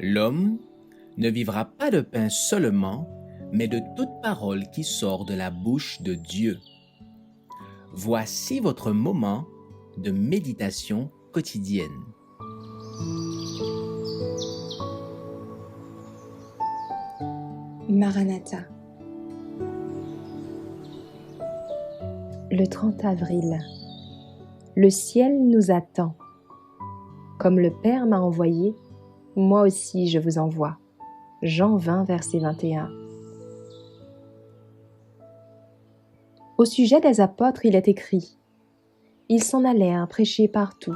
L'homme ne vivra pas de pain seulement, mais de toute parole qui sort de la bouche de Dieu. Voici votre moment de méditation quotidienne. Maranatha. Le 30 avril. Le ciel nous attend. Comme le Père m'a envoyé, moi aussi je vous envoie. Jean 20, verset 21. Au sujet des apôtres, il est écrit: Ils s'en allèrent prêcher partout.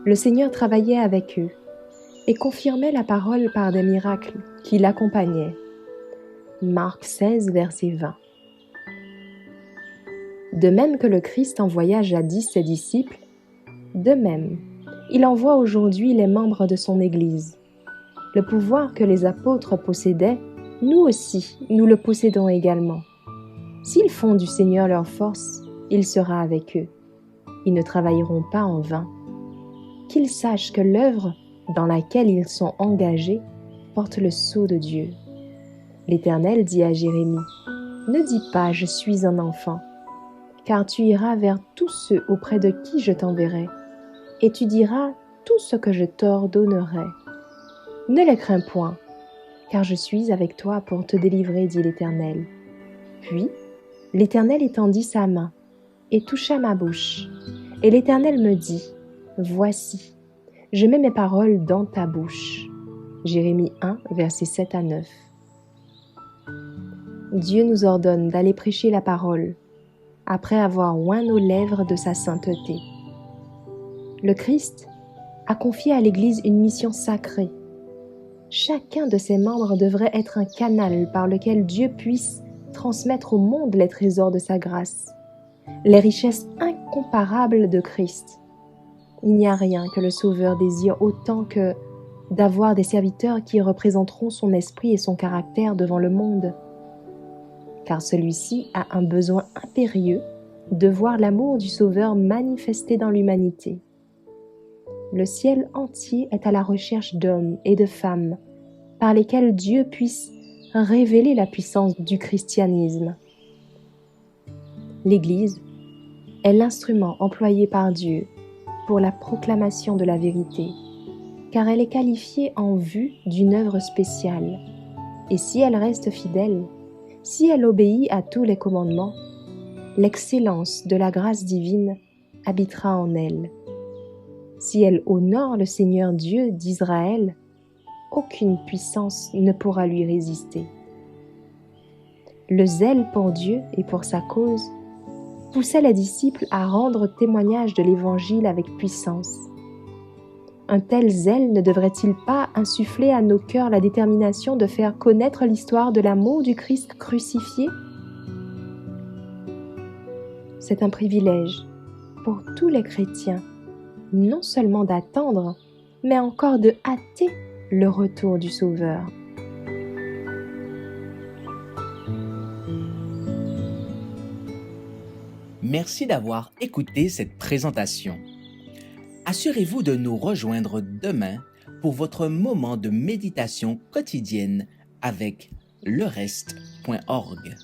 Le Seigneur travaillait avec eux et confirmait la parole par des miracles qui l'accompagnaient. Marc 16, verset 20. De même que le Christ envoya jadis ses disciples, de même, il envoie aujourd'hui les membres de son Église. Le pouvoir que les apôtres possédaient, nous aussi, nous le possédons également. S'ils font du Seigneur leur force, il sera avec eux. Ils ne travailleront pas en vain. Qu'ils sachent que l'œuvre dans laquelle ils sont engagés porte le sceau de Dieu. L'Éternel dit à Jérémie: Ne dis pas « Je suis un enfant », car tu iras vers tous ceux auprès de qui je t'enverrai, et tu diras tout ce que je t'ordonnerai. Ne les crains point, car je suis avec toi pour te délivrer, dit l'Éternel. Puis, l'Éternel étendit sa main et toucha ma bouche. Et l'Éternel me dit: Voici, je mets mes paroles dans ta bouche. Jérémie 1, versets 7 à 9. Dieu nous ordonne d'aller prêcher la parole, après avoir oint nos lèvres de sa sainteté. Le Christ a confié à l'Église une mission sacrée. Chacun de ses membres devrait être un canal par lequel Dieu puisse transmettre au monde les trésors de sa grâce, les richesses incomparables de Christ. Il n'y a rien que le Sauveur désire autant que d'avoir des serviteurs qui représenteront son esprit et son caractère devant le monde. Car celui-ci a un besoin impérieux de voir l'amour du Sauveur manifesté dans l'humanité. Le ciel entier est à la recherche d'hommes et de femmes par lesquels Dieu puisse révéler la puissance du christianisme. L'Église est l'instrument employé par Dieu pour la proclamation de la vérité, car elle est qualifiée en vue d'une œuvre spéciale. Et si elle reste fidèle, si elle obéit à tous les commandements, l'excellence de la grâce divine habitera en elle. Si elle honore le Seigneur Dieu d'Israël, aucune puissance ne pourra lui résister. Le zèle pour Dieu et pour sa cause poussait les disciples à rendre témoignage de l'Évangile avec puissance. Un tel zèle ne devrait-il pas insuffler à nos cœurs la détermination de faire connaître l'histoire de l'amour du Christ crucifié? C'est un privilège pour tous les chrétiens, non seulement d'attendre, mais encore de hâter le retour du Sauveur. Merci d'avoir écouté cette présentation. Assurez-vous de nous rejoindre demain pour votre moment de méditation quotidienne avec lereste.org.